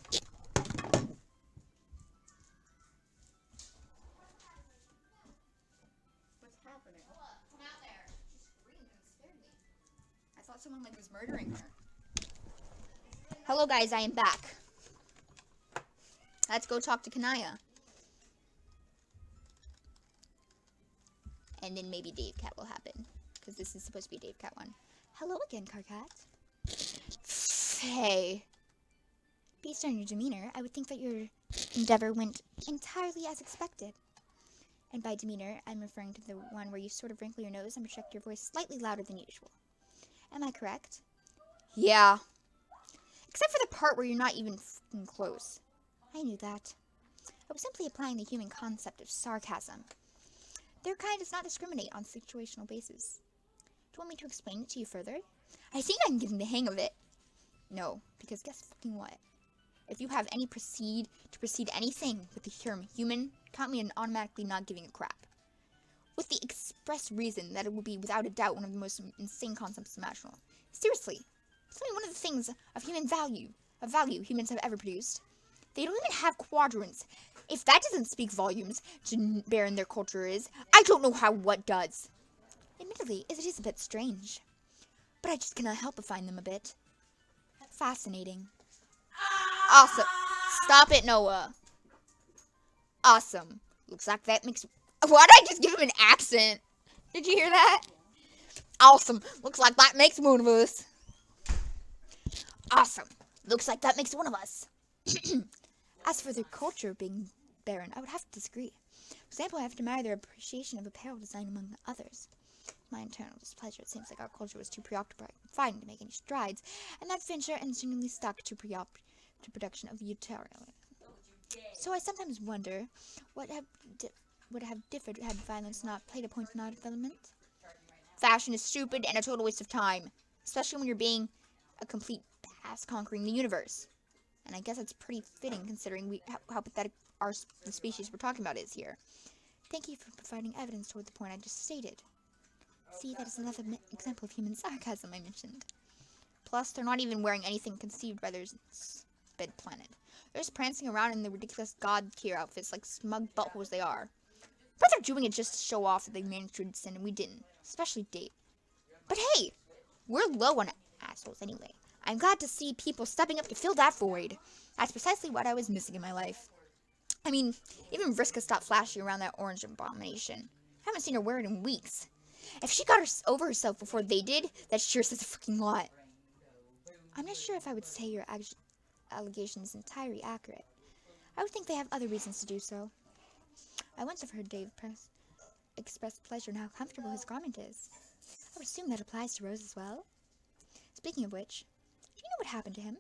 What's happening? Come out there. She screamed and scared me. I thought someone was murdering her. Hello guys, I am back. Let's go talk to Kanaya. And then maybe davekat will happen. because this is supposed to be a davekat one. Hello again, Karkat. Hey. Based on your demeanor, I would think that your endeavor went entirely as expected. And by demeanor, I'm referring to the one where you sort of wrinkle your nose and project your voice slightly louder than usual. Am I correct? Yeah. Except for the part where you're not even f***ing close. I knew that. I was simply applying the human concept of sarcasm. Their kind does not discriminate on situational basis. Do you want me to explain it to you further? I think I'm getting the hang of it. No, because guess fucking what? If you have any proceed anything with the term human, count me in automatically not giving a crap. With the express reason that it will be without a doubt one of the most insane concepts imaginable. Seriously, it's only one of the things of value humans have ever produced. They don't even have quadrants. If that doesn't speak volumes to barren their culture is, I don't know what does. Admittedly, it is a bit strange. But I just cannot help but find them a bit fascinating. Awesome. Stop it, Noah. Awesome. Looks like that makes... Why did I just give him an accent? Did you hear that? Awesome. Looks like that makes one of us. Awesome. Looks like that makes one of us. As for their culture being barren, I would have to disagree. For example, I have to admire their appreciation of apparel design among others. My internal displeasure, it seems like our culture was too preoccupied with fighting to make any strides, and that venture instantly stuck to production of utilitarian. So I sometimes wonder what would have differed had violence not played a point in our development. Fashion is stupid and a total waste of time, especially when you're being a complete badass conquering the universe. And I guess that's pretty fitting considering how pathetic the species we're talking about is here. Thank you for providing evidence toward the point I just stated. See, that is another example of human sarcasm I mentioned. Plus, they're not even wearing anything conceived by their sped planet. They're just prancing around in the ridiculous god-tier outfits like smug buttholes they are. But they're doing it just to show off that they managed to descend and we didn't. Especially Dave. But hey, we're low on assholes anyway. I'm glad to see people stepping up to fill that void. That's precisely what I was missing in my life. I mean, even Vriska stopped flashing around that orange abomination. I haven't seen her wear it in weeks. If she got over herself before they did, that sure says a fucking lot. I'm not sure if I would say your allegation is entirely accurate. I would think they have other reasons to do so. I once have heard Dave express pleasure in how comfortable his garment is. I would assume that applies to Rose as well. Speaking of which, do you know what happened to him?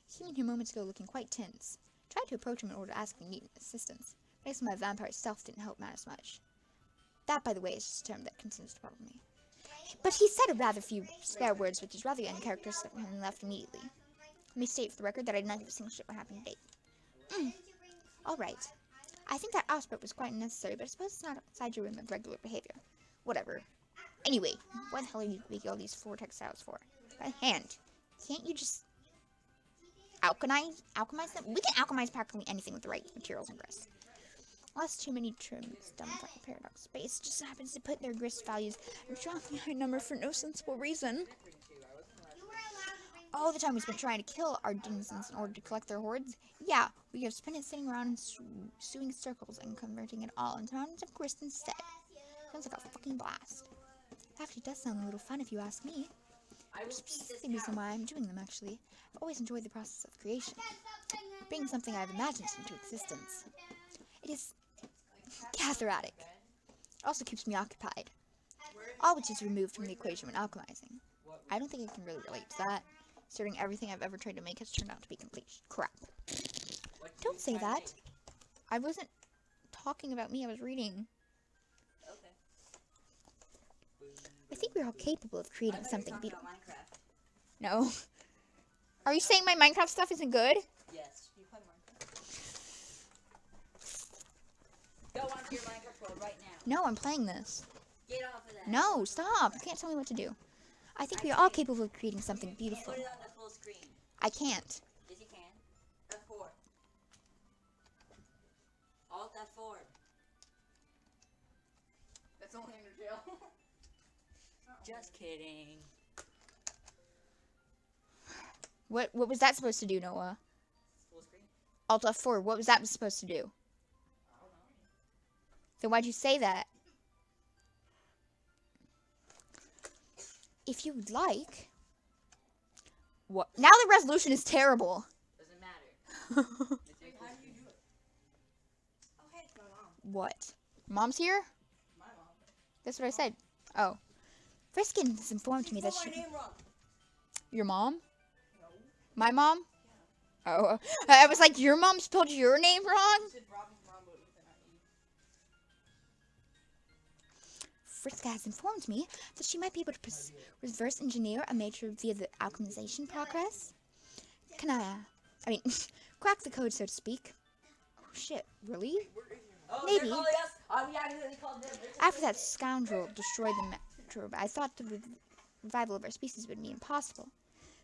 He came in here moments ago looking quite tense. Tried to approach him in order to ask if he needed assistance. But I guess my vampire stealth didn't help matters much. That, by the way, is just a term that continues to bother me. But he said a rather few spare words, which is rather uncharacteristic, and left immediately. Let me state for the record that I did not give a single shit what happened today. Alright. I think that aspect was quite unnecessary, but I suppose it's not outside your realm of regular behavior. Whatever. Anyway, what the hell are you making all these 4 textiles for? By hand. Can't you just alchemize them? We can alchemize practically anything with the right materials and grist. Lost too many trims done with like paradox space just happens to put their grist values at a shockingly high number for no sensible reason. All the time we spent trying to kill our denizens in order to collect their hoards, yeah, we have spent it sitting around in suing circles and converting it all into mountains of grist instead. Sounds like a fucking blast. It actually does sound a little fun if you ask me. Which is the reason why I'm doing them, actually. I've always enjoyed the process of creation. Bringing something I've imagined into existence. It is cathartic. It also keeps me occupied. All which is removed from the equation when alchemizing. I don't think I can really relate to that, considering everything I've ever tried to make has turned out to be complete crap. Don't say that. I wasn't talking about me, I was reading. I think we're all capable of creating something beautiful. No. Are you saying my Minecraft stuff isn't good? Yes. You play Minecraft. Go onto your Minecraft world right now. No, I'm playing this. Get off of that. No, stop. You can't tell me what to do. I think we are all capable of creating something beautiful. Put it on the full screen. I can't. Yes, you can. F4. Alt F4. That's only under jail. Just kidding. What was that supposed to do, Noah? Full screen? Alt F4, what was that supposed to do? I don't know. Then why'd you say that? if you would like. What? Now the resolution is terrible. Doesn't matter. It's your How do you do it? Oh, hey, it's my mom. What? Mom's here? My mom. That's what I said. Oh. Friskin has informed me that Spelled she... my name wrong. Your mom? No. My mom? Oh. I was like, your mom spelled your name wrong? You said Robin's mom, but with an IE. Friska has informed me that she might be able to reverse engineer a major via the alchemization progress. Kanaya. I mean, crack the code, so to speak. Oh, shit. Really? Oh, Maybe. they're calling us. We accidentally called them. After that scoundrel destroyed the Meteor, I thought the revival of our species would be impossible.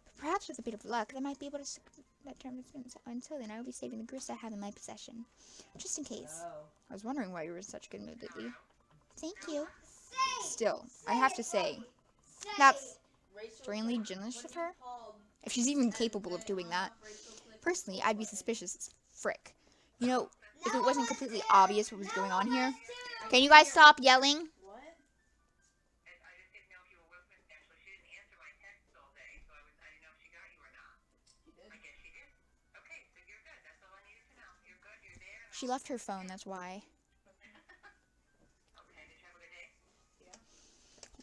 But perhaps with a bit of luck, I might be able to that term. Until then, I will be saving the groups I have in my possession. Just in case. Oh. I was wondering why you were in such a good mood lately. Thank you. Still, I have to say, that's extremely generous of her. If she's even capable of doing that. Personally, I'd be suspicious as frick. You know, if it wasn't completely obvious what was going on here. Can you guys stop yelling? What? She left her phone, that's why.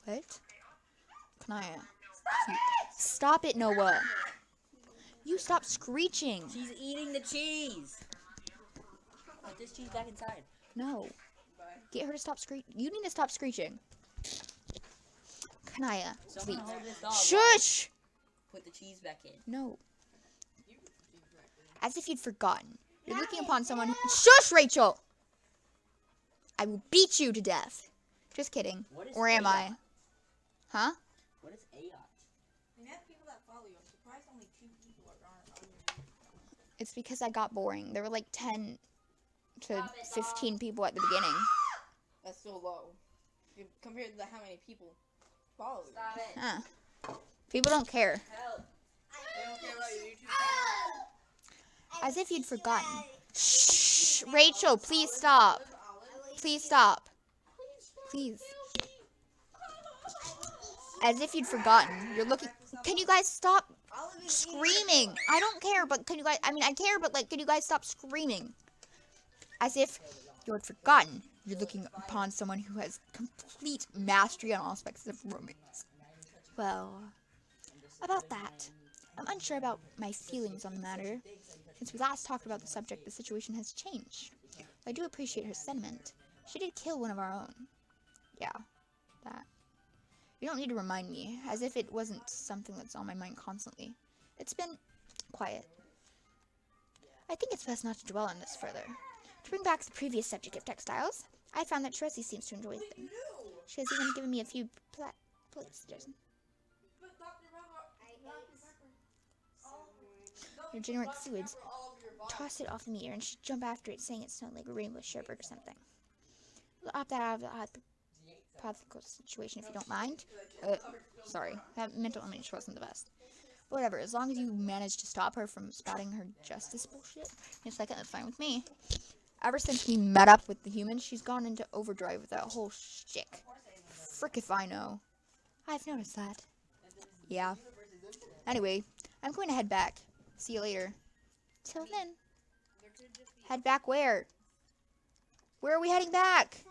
What? Kanaya. Stop it, Noah. You stop screeching. She's eating the cheese. Put this cheese back inside. No. Get her to stop screeching. You need to stop screeching. Kanaya, Someone please. hold this dog. Shush! Put the cheese back in. No. As if you'd forgotten. You're looking upon someone who... Shush, Rachel! I will beat you to death. Just kidding. What is Or am I? AOT? Huh? What is AOT? And you have people that follow you. I'm surprised only 2 people are on your. It's because I got boring. There were like 10 to 15 people at the beginning. That's so low. Compared to how many people follow you. Stop it. Huh. People don't care. Help. They don't care about your YouTube channel. As if you'd forgotten. Shh! Rachel, please stop. Please stop. Please. As if you'd forgotten. You're looking... Can you guys stop screaming? I don't care, but can you guys... I mean, I care, but, like, can you guys stop screaming? As if you'd forgotten. You're looking upon someone who has complete mastery on all aspects of romance. Well, about that. I'm unsure about my feelings on the matter. Since we last talked about the subject, the situation has changed. I do appreciate her sentiment. She did kill one of our own. Yeah, that. You don't need to remind me, as if it wasn't something that's on my mind constantly. It's been quiet. I think it's best not to dwell on this further. To bring back the previous subject of textiles, I found that Tracy seems to enjoy them. She has even given me a few plates. Your generic fluids. Toss it off the meter and she'd jump after it, saying it smelled like a rainbow sherbet or something. We'll opt that out of the hypothetical situation if you don't mind. Sorry, that mental image wasn't the best. Whatever, as long as you manage to stop her from spouting her justice bullshit in a second, that's fine with me. Ever since we met up with the humans, she's gone into overdrive with that whole shtick. Frick if I know. I've noticed that. Yeah. Anyway, I'm going to head back. See you later. Till then. Head back where? Where are we heading back?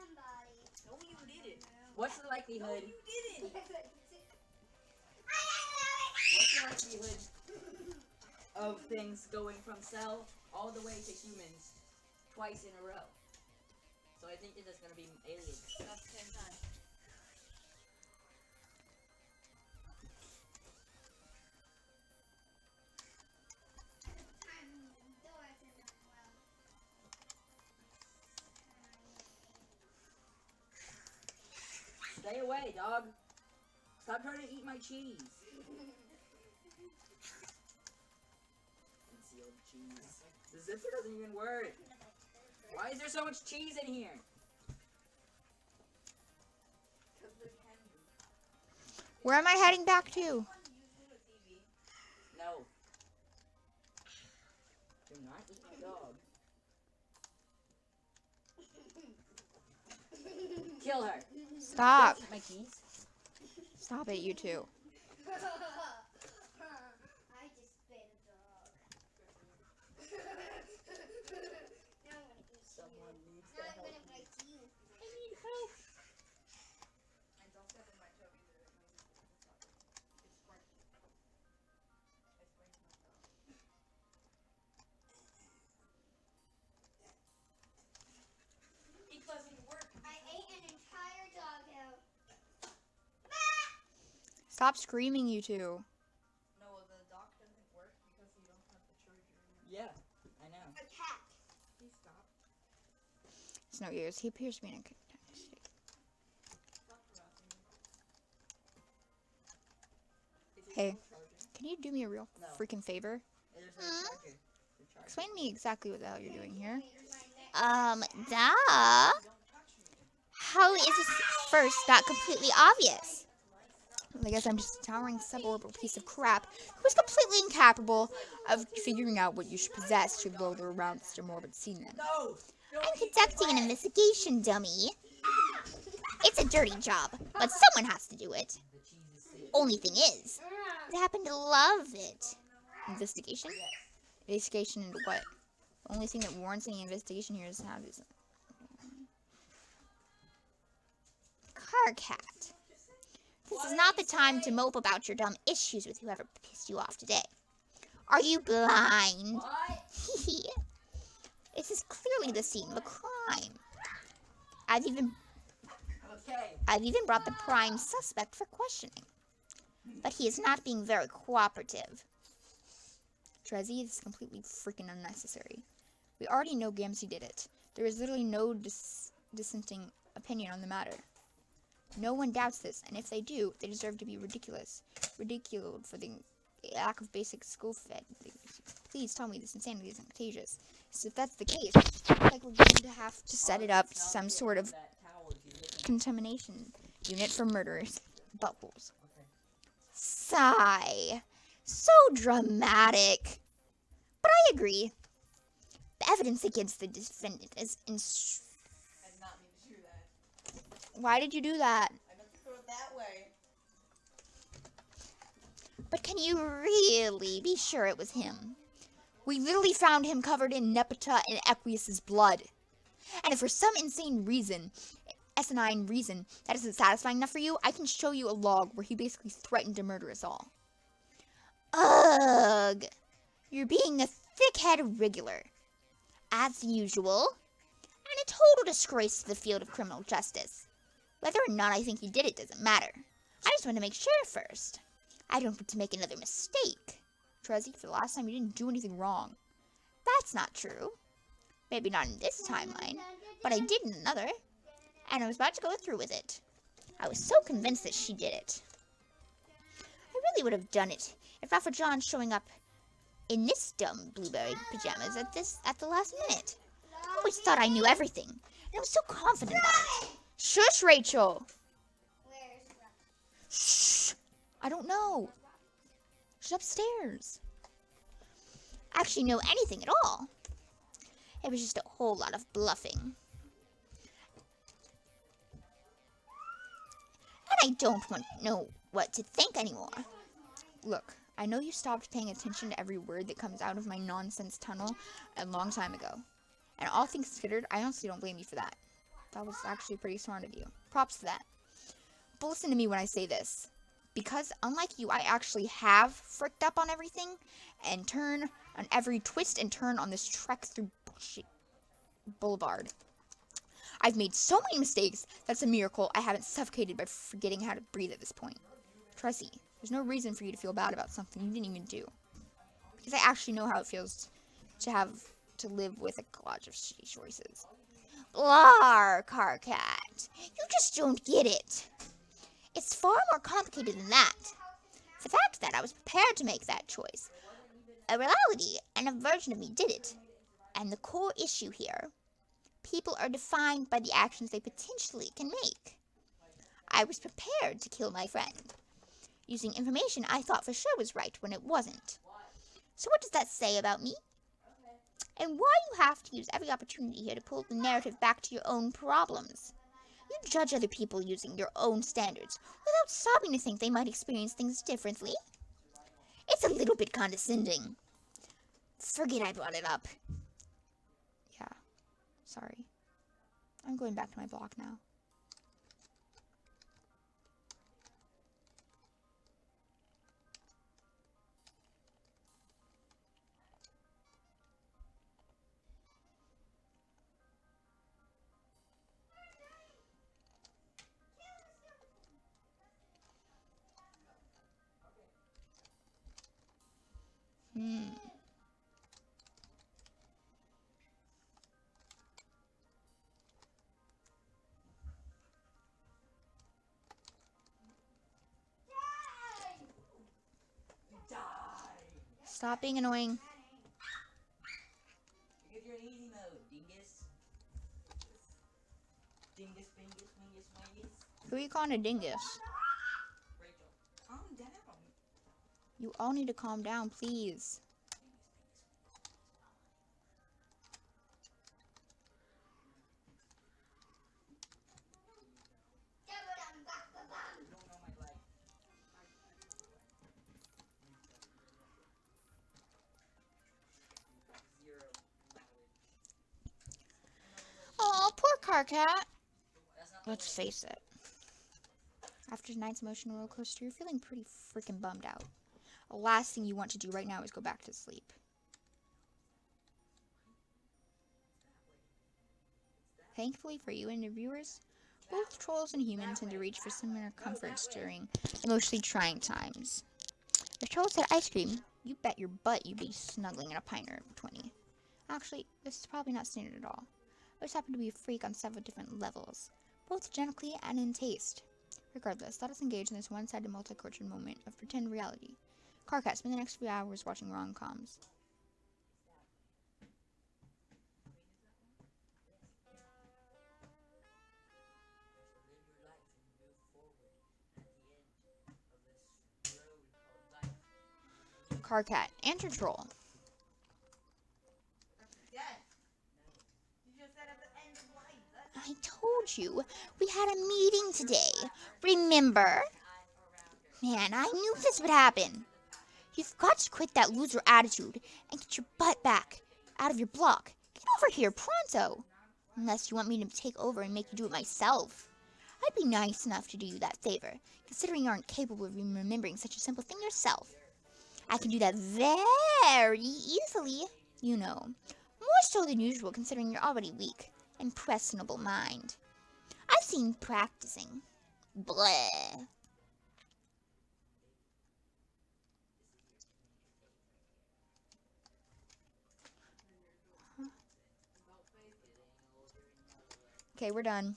No, you didn't. What's the likelihood? No, you didn't. What's the likelihood of things going from cell all the way to humans twice in a row? So I think this is gonna be aliens. That's 10 times. Stay away, dog. Stop trying to eat my cheese. Concealed cheese. The zipper doesn't even work. Why is there so much cheese in here? Where am I heading back to? No. Do not eat my dog. Kill her. Stop. Don't eat my cheese. Stop it, you two. I just bit a dog. Now I'm gonna eat Someone you. needs Now to I'm help gonna me. bite you. I need help. And don't step on my toe either. It might be it's sprained. I sprained my toe. It doesn't work. I ate an entire dog out. Stop screaming, you two. No, the dock doesn't work because you don't have the charger in your Yeah, I know. A cat. Please stop. It's no use. He appears to be in a state. Stop harassing me. Is it Hey. still charging? Can you do me a real No. freaking favor? There's no charger. The charger. Explain to me exactly what the hell you're doing here. Duh. Don't touch me. How is this first not completely obvious? I guess I'm just a towering suborbital piece of crap who is completely incapable of figuring out what you should possess to blow the around Mr. Morbid scene in. No! Don't I'm eat conducting an my investigation, dummy. It's a dirty job, but someone has to do it. The cheese is sick. Only thing is, I happen to love it. Investigation? Yes. Investigation into what? The only thing that warrants any investigation here is how this... Car cat. This is not the time to mope about your dumb issues with whoever pissed you off today. Are you blind? What? This is clearly the scene of a crime. I've even Okay. brought the prime suspect for questioning. But he is not being very cooperative. Trezzy, this is completely freaking unnecessary. We already know Gamsey did it. There is literally no dissenting opinion on the matter. No one doubts this, and if they do, they deserve to be ridiculed for the lack of basic school fed. Please tell me this insanity isn't contagious. So if that's the case, it's like we're going to have to set it up to some sort of That towel if you listen. contamination unit for murderers. Bubbles. Okay. Sigh. So dramatic. But I agree. The evidence against the defendant is I did not mean to do that. Why did you do that? I meant to throw it that way. But can you really be sure it was him? We literally found him covered in Nepeta and Equius's blood. And if for some insane reason, asinine reason, that isn't satisfying enough for you, I can show you a log where he basically threatened to murder us all. Ugh! You're being a thick-headed regular. As usual. And a total disgrace to the field of criminal justice. Whether or not I think he did it doesn't matter. I just want to make sure first. I don't want to make another mistake. Trezzy, for the last time you didn't do anything wrong. That's not true. Maybe not in this timeline, but I did in another. And I was about to go through with it. I was so convinced that she did it. I really would have done it if not for John showing up in this dumb blueberry pajamas at the last minute. I always thought I knew everything, and I was so confident about it. Shush, Rachel! Where's Rocky? Shh! I don't know. She's upstairs. I actually know anything at all. It was just a whole lot of bluffing. And I don't want to know what to think anymore. Look, I know you stopped paying attention to every word that comes out of my nonsense tunnel a long time ago. And all things considered, I honestly don't blame you for that. That was actually pretty smart of you. Props to that. But listen to me when I say this. Because unlike you, I actually have fricked up on everything and turn on every twist and turn on this trek through bullshit boulevard. I've made so many mistakes that's a miracle I haven't suffocated by forgetting how to breathe at this point. Trezzy, there's no reason for you to feel bad about something you didn't even do. Because I actually know how it feels to have to live with a collage of shitty choices. Blah, car cat. You just don't get it. It's far more complicated than that. The fact that I was prepared to make that choice. A reality and a version of me did it. And the core issue here, people are defined by the actions they potentially can make. I was prepared to kill my friend, using information I thought for sure was right when it wasn't. So what does that say about me? And why you have to use every opportunity here to pull the narrative back to your own problems? You judge other people using your own standards without stopping to think they might experience things differently. It's a little bit condescending. Forget I brought it up. Yeah, sorry. I'm going back to my block now. Stop being annoying. Because you're in easy mode, dingus. Dingus, bingus, wingus, wingus. Who are you calling a dingus? Rachel. Calm down. You all need to calm down, please. You don't know my life. Zero knowledge. Oh, poor car cat. That's not Let's face it. After tonight's emotional roller coaster, you're feeling pretty freaking bummed out. The last thing you want to do right now is go back to sleep. Thankfully for you and your viewers, both trolls and humans tend to reach for similar comforts during emotionally trying times. If trolls had ice cream, you bet your butt you'd be snuggling in a pint or 20. Actually, this is probably not standard at all. I just happen to be a freak on several different levels, both genetically and in taste. Regardless, let us engage in this one-sided multicultural moment of pretend reality. Carcat, spend the next few hours watching rom-coms. Live your life and move forward at the end of this road called life. Carcat, answer troll. Yes. You just said at the end of life. That's I told you, we had a meeting today. Remember? Man, I knew this would happen. You've got to quit that loser attitude and get your butt back out of your block. Get over here pronto. Unless you want me to take over and make you do it myself. I'd be nice enough to do you that favor, considering you aren't capable of remembering such a simple thing yourself. I can do that very easily, you know. More so than usual, considering you're already weak. Impressionable mind. I've seen practicing. Bleh. Okay, we're done.